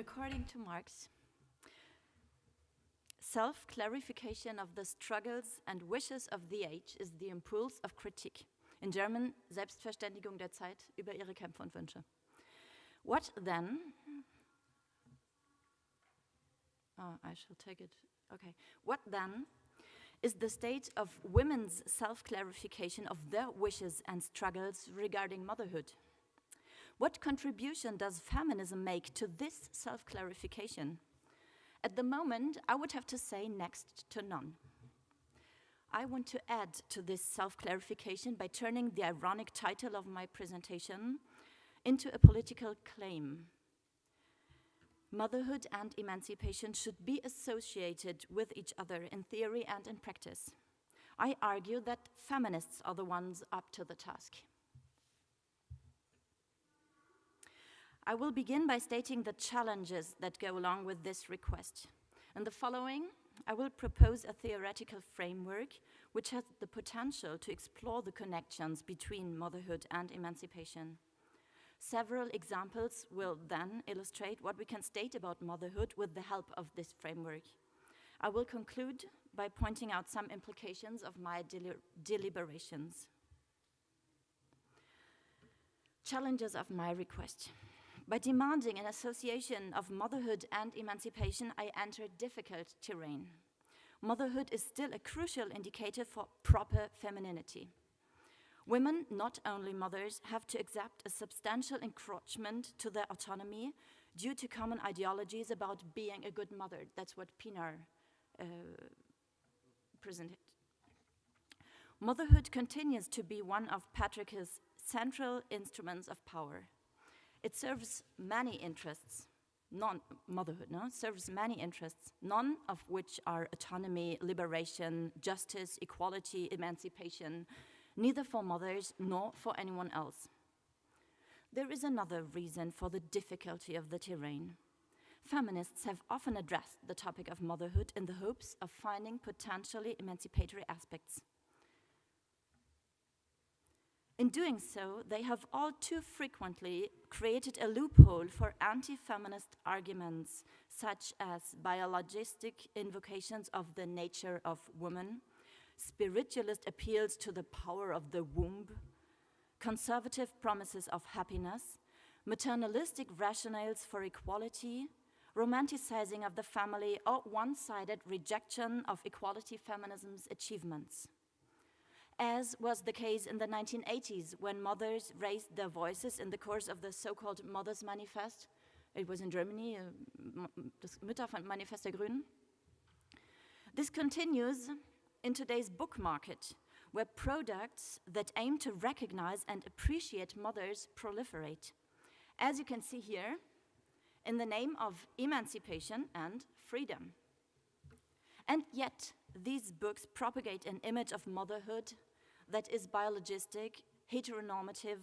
According to Marx, self-clarification of the struggles and wishes of the age is the impulse of critique. In German, Selbstverständigung der Zeit über ihre Kämpfe und Wünsche. What then? I shall take it. Okay. What then is the state of women's self-clarification of their wishes and struggles regarding motherhood? What contribution does feminism make to this self-clarification? At the moment, I would have to say next to none. I want to add to this self-clarification by turning the ironic title of my presentation into a political claim. Motherhood and emancipation should be associated with each other in theory and in practice. I argue that feminists are the ones up to the task. I will begin by stating the challenges that go along with this request. In the following, I will propose a theoretical framework which has the potential to explore the connections between motherhood and emancipation. Several examples will then illustrate what we can state about motherhood with the help of this framework. I will conclude by pointing out some implications of my deliberations. Challenges of my request. By demanding an association of motherhood and emancipation, I enter difficult terrain. Motherhood is still a crucial indicator for proper femininity. Women, not only mothers, have to accept a substantial encroachment to their autonomy due to common ideologies about being a good mother. That's what Pinar presented. Motherhood continues to be one of patriarchy's central instruments of power. It serves many interests, serves many interests, none of which are autonomy, liberation, justice, equality, emancipation, neither for mothers nor for anyone else. There is another reason for the difficulty of the terrain. Feminists have often addressed the topic of motherhood in the hopes of finding potentially emancipatory aspects. In doing so, they have all too frequently created a loophole for anti-feminist arguments, such as biologistic invocations of the nature of woman, spiritualist appeals to the power of the womb, conservative promises of happiness, maternalistic rationales for equality, romanticizing of the family, or one-sided rejection of equality feminism's achievements. As was the case in the 1980s, when mothers raised their voices in the course of the so-called Mothers Manifest. It was in Germany, das Müttermanifest der Grünen. This continues in today's book market, where products that aim to recognize and appreciate mothers proliferate. As you can see here, in the name of emancipation and freedom. And yet, these books propagate an image of motherhood that is biologistic, heteronormative,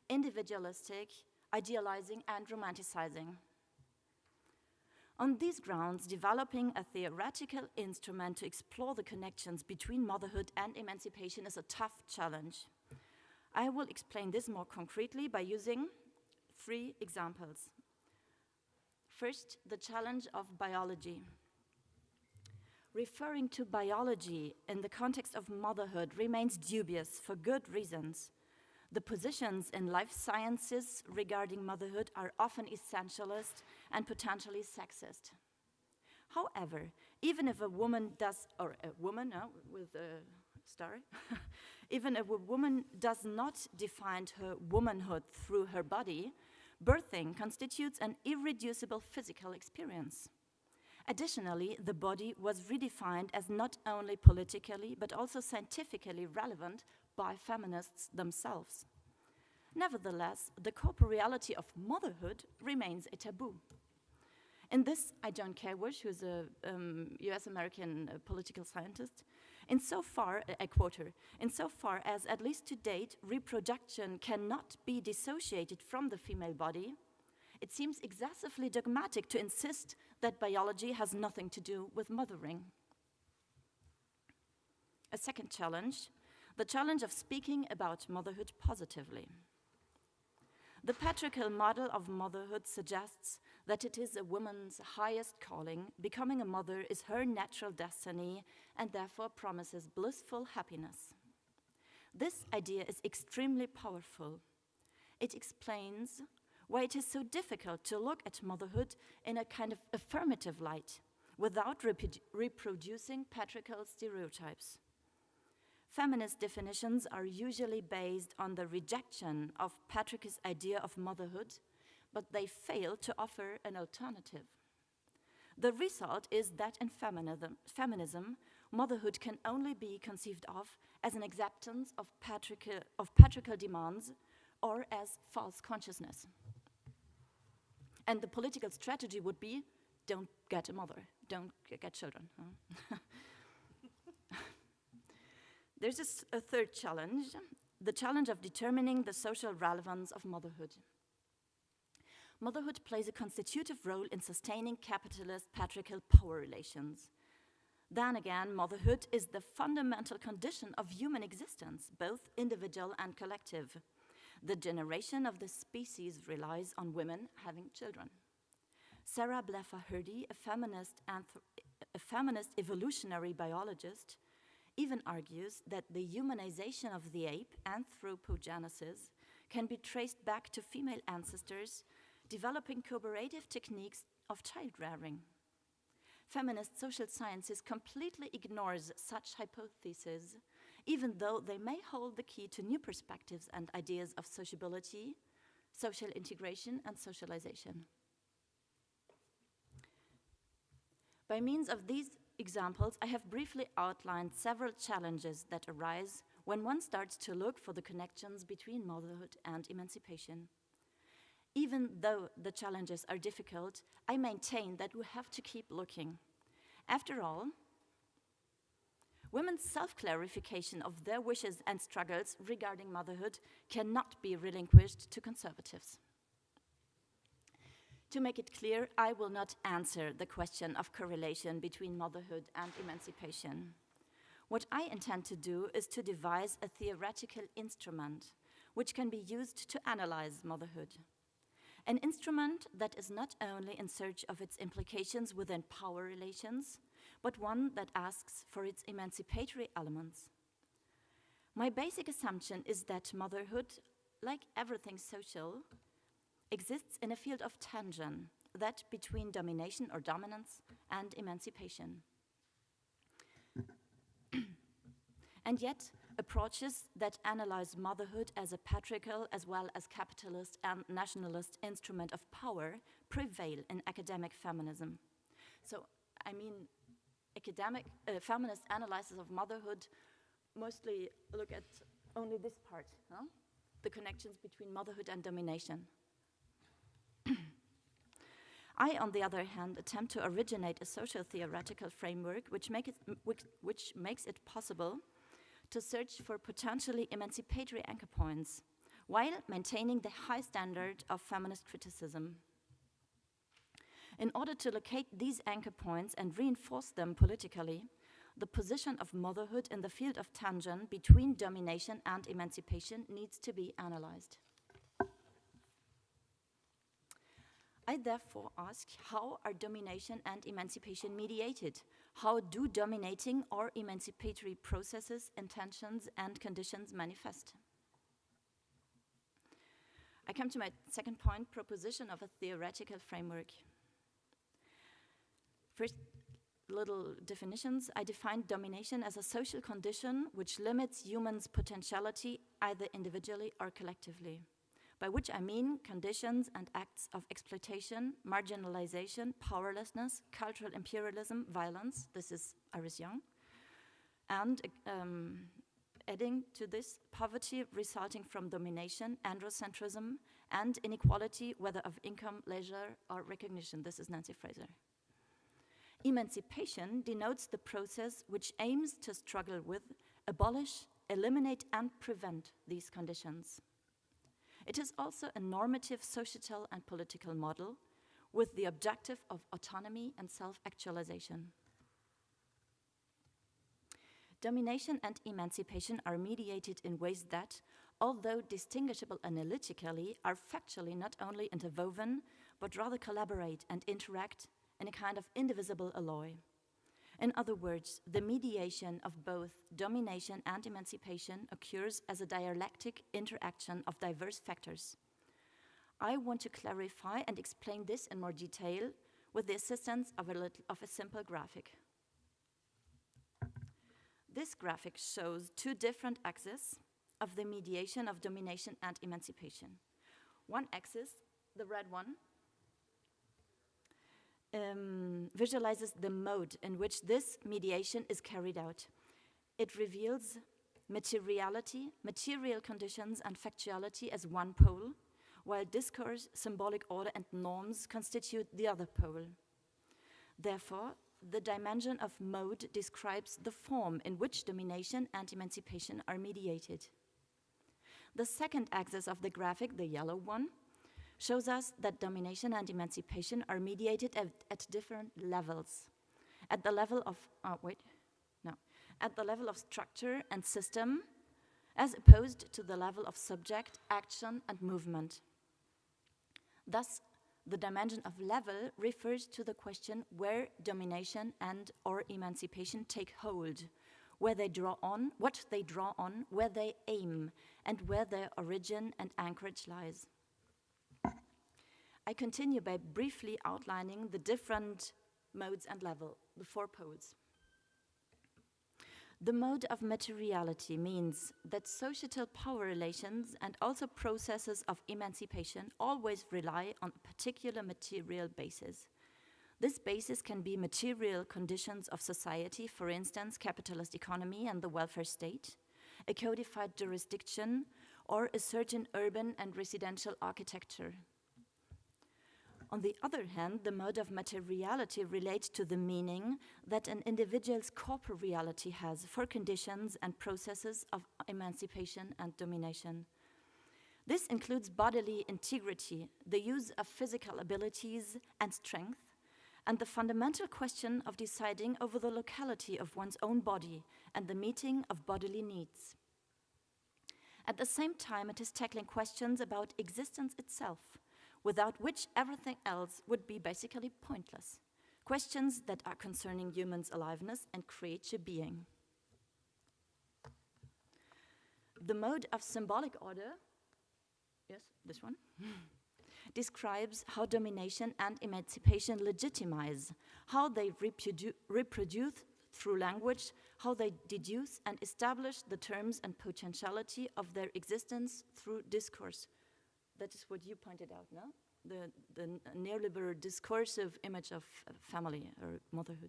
individualistic, idealizing, and romanticizing. On these grounds, developing a theoretical instrument to explore the connections between motherhood and emancipation is a tough challenge. I will explain this more concretely by using 3 examples. First, the challenge of biology. Referring to biology in the context of motherhood remains dubious for good reasons. The positions in life sciences regarding motherhood are often essentialist and potentially sexist. However, even if a woman does, or a woman with a star, even if a woman does not define her womanhood through her body, birthing constitutes an irreducible physical experience. Additionally, the body was redefined as not only politically, but also scientifically relevant by feminists themselves. Nevertheless, the corporeality of motherhood remains a taboo. In this, I join Reusch, who's a US-American political scientist, insofar, I quote her, insofar as, at least to date, reproduction cannot be dissociated from the female body, it seems excessively dogmatic to insist that biology has nothing to do with mothering. A second challenge, the challenge of speaking about motherhood positively. The patriarchal model of motherhood suggests that it is a woman's highest calling. Becoming a mother is her natural destiny and therefore promises blissful happiness. This idea is extremely powerful. It explains why it is so difficult to look at motherhood in a kind of affirmative light without reproducing patriarchal stereotypes. Feminist definitions are usually based on the rejection of patriarchy's idea of motherhood, but they fail to offer an alternative. The result is that in feminism, motherhood can only be conceived of as an acceptance of patriarchal demands or as false consciousness. And the political strategy would be, don't get a mother, don't get children. Huh? There's a third challenge, the challenge of determining the social relevance of motherhood. Motherhood plays a constitutive role in sustaining capitalist patriarchal power relations. Then again, motherhood is the fundamental condition of human existence, both individual and collective. The generation of the species relies on women having children. Sarah Bleffer-Hurdy, a feminist evolutionary biologist, even argues that the humanization of the ape, anthropogenesis, can be traced back to female ancestors developing cooperative techniques of child-rearing. Feminist social sciences completely ignores such hypotheses, even though they may hold the key to new perspectives and ideas of sociability, social integration, and socialization. By means of these examples, I have briefly outlined several challenges that arise when one starts to look for the connections between motherhood and emancipation. Even though the challenges are difficult, I maintain that we have to keep looking. After all, women's self-clarification of their wishes and struggles regarding motherhood cannot be relinquished to conservatives. To make it clear, I will not answer the question of correlation between motherhood and emancipation. What I intend to do is to devise a theoretical instrument which can be used to analyze motherhood. An instrument that is not only in search of its implications within power relations, but one that asks for its emancipatory elements. My basic assumption is that motherhood, like everything social, exists in a field of tension, that between domination or dominance and emancipation. And yet, approaches that analyze motherhood as a patriarchal as well as capitalist and nationalist instrument of power prevail in academic feminism. So, I mean, academic feminist analysis of motherhood mostly look at only this part, huh? The connections between motherhood and domination. I, on the other hand, attempt to originate a social theoretical framework which makes it possible to search for potentially emancipatory anchor points while maintaining the high standard of feminist criticism. In order to locate these anchor points and reinforce them politically, the position of motherhood in the field of tension between domination and emancipation needs to be analyzed. I therefore ask, how are domination and emancipation mediated? How do dominating or emancipatory processes, intentions, and conditions manifest? I come to my second point, proposition of a theoretical framework. First, little definitions. I define domination as a social condition which limits humans' potentiality either individually or collectively, by which I mean conditions and acts of exploitation, marginalization, powerlessness, cultural imperialism, violence. This is Iris Young. And adding to this, poverty resulting from domination, androcentrism, and inequality, whether of income, leisure, or recognition. This is Nancy Fraser. Emancipation denotes the process which aims to struggle with, abolish, eliminate, and prevent these conditions. It is also a normative societal and political model with the objective of autonomy and self-actualization. Domination and emancipation are mediated in ways that, although distinguishable analytically, are factually not only interwoven, but rather collaborate and interact in a kind of indivisible alloy. In other words, the mediation of both domination and emancipation occurs as a dialectic interaction of diverse factors. I want to clarify and explain this in more detail with the assistance of a simple graphic. This graphic shows two different axes of the mediation of domination and emancipation. One axis, the red one, visualizes the mode in which this mediation is carried out. It reveals materiality, material conditions, and factuality as one pole, while discourse, symbolic order, and norms constitute the other pole. Therefore, the dimension of mode describes the form in which domination and emancipation are mediated. The second axis of the graphic, the yellow one, shows us that domination and emancipation are mediated at different levels. At the level of, at the level of structure and system, as opposed to the level of subject, action, and movement. Thus, the dimension of level refers to the question where domination and or emancipation take hold, where they draw on, what they draw on, where they aim, and where their origin and anchorage lies. I continue by briefly outlining the different modes and level, the four poles. The mode of materiality means that societal power relations and also processes of emancipation always rely on a particular material basis. This basis can be material conditions of society, for instance, capitalist economy and the welfare state, a codified jurisdiction, or a certain urban and residential architecture. On the other hand, the mode of materiality relates to the meaning that an individual's corporeality has for conditions and processes of emancipation and domination. This includes bodily integrity, the use of physical abilities and strength, and the fundamental question of deciding over the locality of one's own body and the meeting of bodily needs. At the same time, it is tackling questions about existence itself, without which everything else would be basically pointless. Questions that are concerning humans' aliveness and creature being. The mode of symbolic order, yes, this one, describes how domination and emancipation legitimize, how they reproduce through language, how they deduce and establish the terms and potentiality of their existence through discourse. That is what you pointed out, no? The neoliberal discursive image of family or motherhood.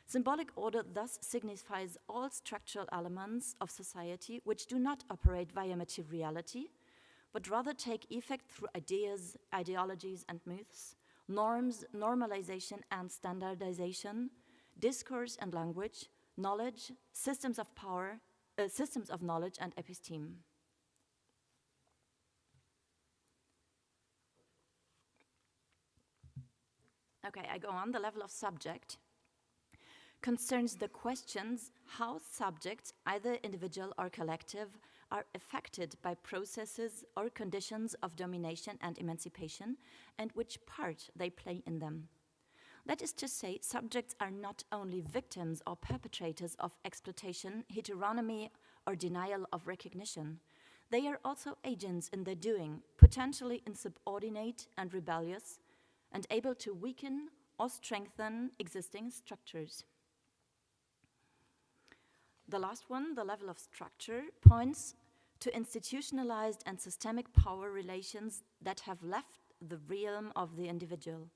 Symbolic order thus signifies all structural elements of society which do not operate via materiality, but rather take effect through ideas, ideologies, and myths, norms, normalization and standardization, discourse and language, knowledge, systems of power, systems of knowledge and episteme. Okay, I go on. The level of subject concerns the questions how subjects, either individual or collective, are affected by processes or conditions of domination and emancipation, and which part they play in them. That is to say, subjects are not only victims or perpetrators of exploitation, heteronomy, or denial of recognition. They are also agents in their doing, potentially insubordinate and rebellious, and able to weaken or strengthen existing structures. The last one, the level of structure, points to institutionalized and systemic power relations that have left the realm of the individual.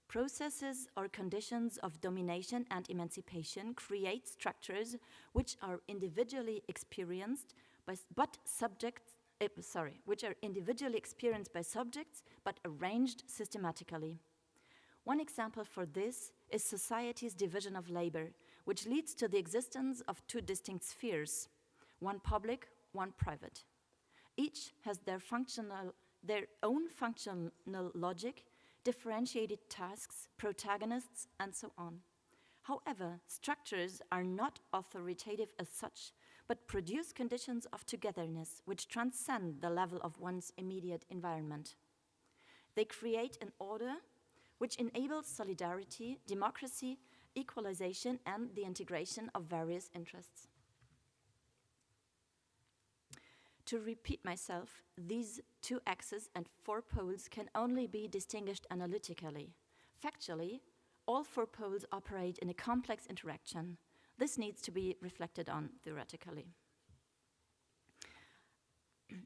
Processes or conditions of domination and emancipation create structures which are individually experienced by which are individually experienced by subjects but arranged systematically. One example for this is society's division of labor, which leads to the existence of two distinct spheres, one public, one private. Each has their own functional logic, differentiated tasks, protagonists, and so on. However, structures are not authoritative as such, but produce conditions of togetherness which transcend the level of one's immediate environment. They create an order which enables solidarity, democracy, equalization, and the integration of various interests. To repeat myself, these two axes and four poles can only be distinguished analytically. Factually, all four poles operate in a complex interaction. This needs to be reflected on theoretically.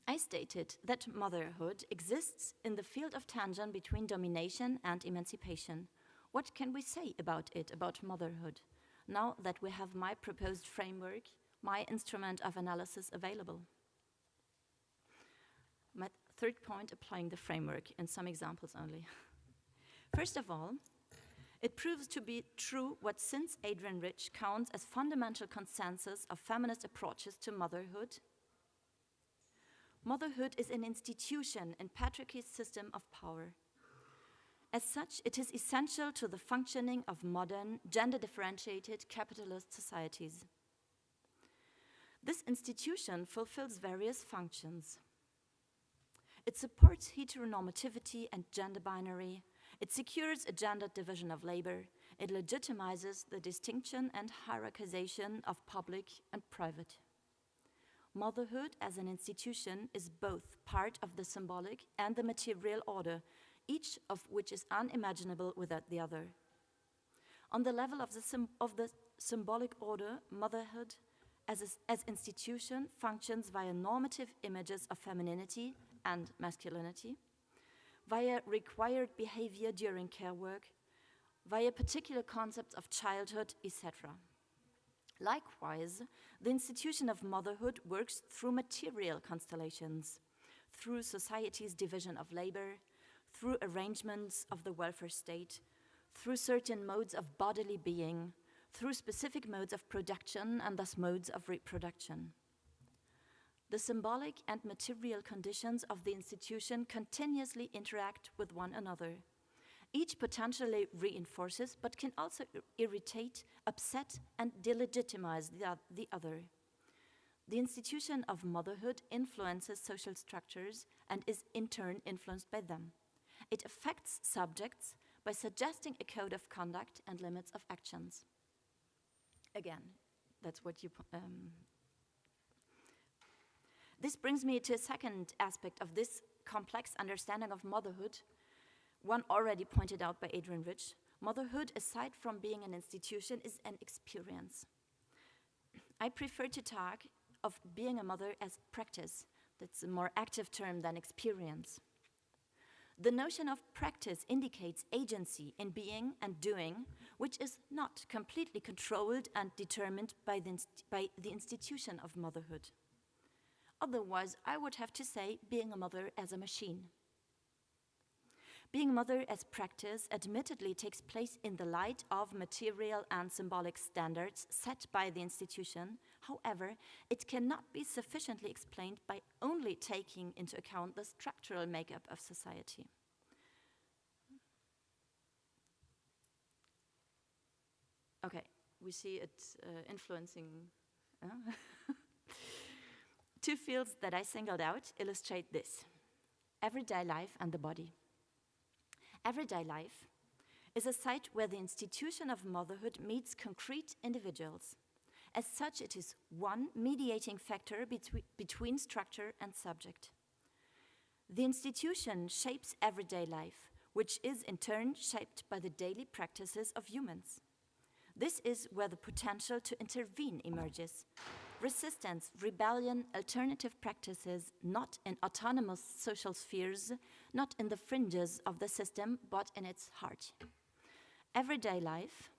I stated that motherhood exists in the field of tangent between domination and emancipation. What can we say about it, about motherhood, now that we have my proposed framework, my instrument of analysis available? My third point, applying the framework in some examples only. First of all, it proves to be true what since Adrian Reusch counts as fundamental consensus of feminist approaches to motherhood. Motherhood is an institution in patriarchy's system of power. As such, it is essential to the functioning of modern, gender-differentiated capitalist societies. This institution fulfills various functions. It supports heteronormativity and gender binary. It secures a gendered division of labor. It legitimizes the distinction and hierarchization of public and private. Motherhood as an institution is both part of the symbolic and the material order, each of which is unimaginable without the other. On the level of the symbolic order, motherhood as institution functions via normative images of femininity and masculinity, via required behavior during care work, via particular concepts of childhood, etc. Likewise, the institution of motherhood works through material constellations, through society's division of labor, through arrangements of the welfare state, through certain modes of bodily being, through specific modes of production and thus modes of reproduction. The symbolic and material conditions of the institution continuously interact with one another. Each potentially reinforces, but can also irritate, upset, and delegitimize the other. The institution of motherhood influences social structures and is in turn influenced by them. It affects subjects by suggesting a code of conduct and limits of actions. Again, that's what you... This brings me to a second aspect of this complex understanding of motherhood, one already pointed out by Adrian Reusch. Motherhood, aside from being an institution, is an experience. I prefer to talk of being a mother as practice. That's a more active term than experience. The notion of practice indicates agency in being and doing, which is not completely controlled and determined by the institution of motherhood. Otherwise, I would have to say being a mother as a machine. Being a mother as practice admittedly takes place in the light of material and symbolic standards set by the institution. However, it cannot be sufficiently explained by only taking into account the structural makeup of society. Okay, we see it influencing. Two fields that I singled out illustrate this: everyday life and the body. Everyday life is a site where the institution of motherhood meets concrete individuals. As such, it is one mediating factor between structure and subject. The institution shapes everyday life, which is in turn shaped by the daily practices of humans. This is where the potential to intervene emerges. Resistance, rebellion, alternative practices, not in autonomous social spheres, not in the fringes of the system, but in its heart. Everyday life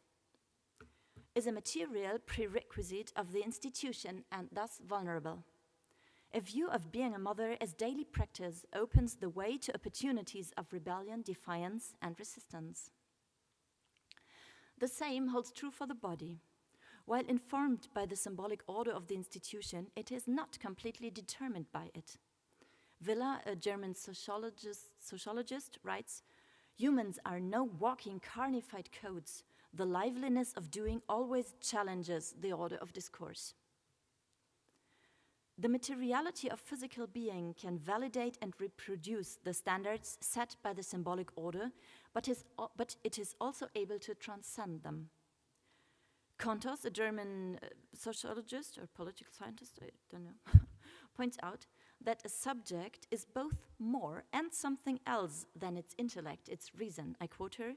is a material prerequisite of the institution and thus vulnerable. A view of being a mother as daily practice opens the way to opportunities of rebellion, defiance, and resistance. The same holds true for the body. While informed by the symbolic order of the institution, it is not completely determined by it. Villa, a German sociologist, writes, "Humans are no walking carnified codes. the liveliness of doing always challenges the order of discourse. The materiality of physical being can validate and reproduce the standards set by the symbolic order, but it is also able to transcend them. Kontos, a German sociologist or political scientist, I don't know, points out that a subject is both more and something else than its intellect, its reason. I quote her,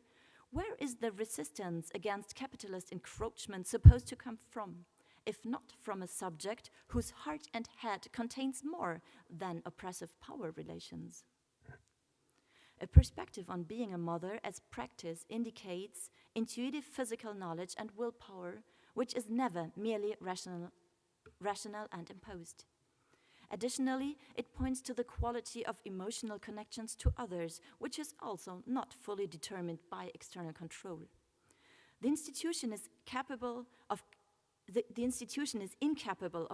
"Where is the resistance against capitalist encroachment supposed to come from, if not from a subject whose heart and head contains more than oppressive power relations?" A perspective on being a mother as practice indicates intuitive physical knowledge and willpower, which is never merely rational and imposed. Additionally, it points to the quality of emotional connections to others, which is also not fully determined by external control. The institution is incapable of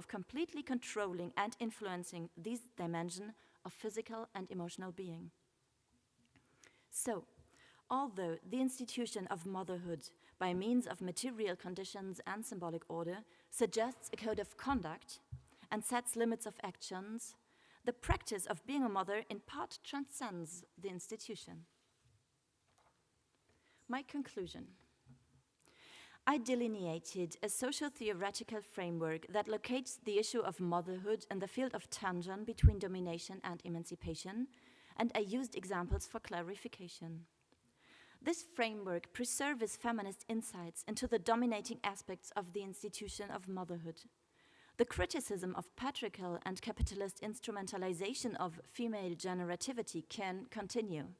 completely controlling and influencing these dimensions of physical and emotional being. So, although the institution of motherhood, by means of material conditions and symbolic order, suggests a code of conduct and sets limits of actions, the practice of being a mother in part transcends the institution. My conclusion. I delineated a socio-theoretical framework that locates the issue of motherhood in the field of tension between domination and emancipation, and I used examples for clarification. This framework preserves feminist insights into the dominating aspects of the institution of motherhood. The criticism of patriarchal and capitalist instrumentalization of female generativity can continue.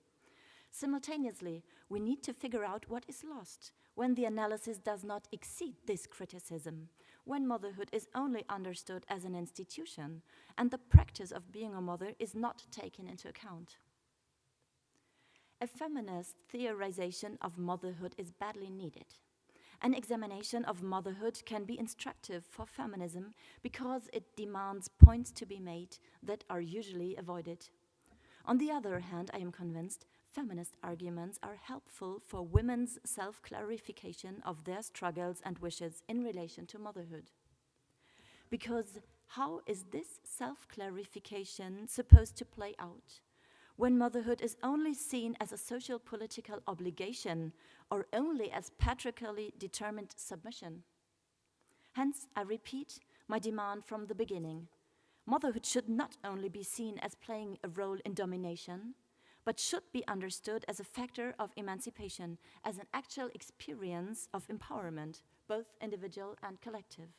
Simultaneously, we need to figure out what is lost when the analysis does not exceed this criticism, when motherhood is only understood as an institution and the practice of being a mother is not taken into account. A feminist theorization of motherhood is badly needed. An examination of motherhood can be instructive for feminism because it demands points to be made that are usually avoided. On the other hand, I am convinced feminist arguments are helpful for women's self-clarification of their struggles and wishes in relation to motherhood. Because how is this self-clarification supposed to play out when motherhood is only seen as a social political obligation or only as patriarchally determined submission? Hence, I repeat my demand from the beginning. Motherhood should not only be seen as playing a role in domination, but should be understood as a factor of emancipation, as an actual experience of empowerment, both individual and collective.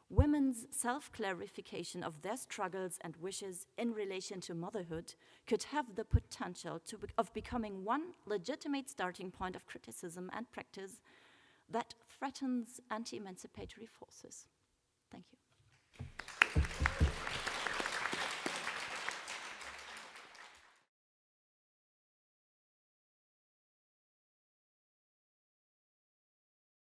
Women's self-clarification of their struggles and wishes in relation to motherhood could have the potential of becoming one legitimate starting point of criticism and practice that threatens anti-emancipatory forces. Thank you.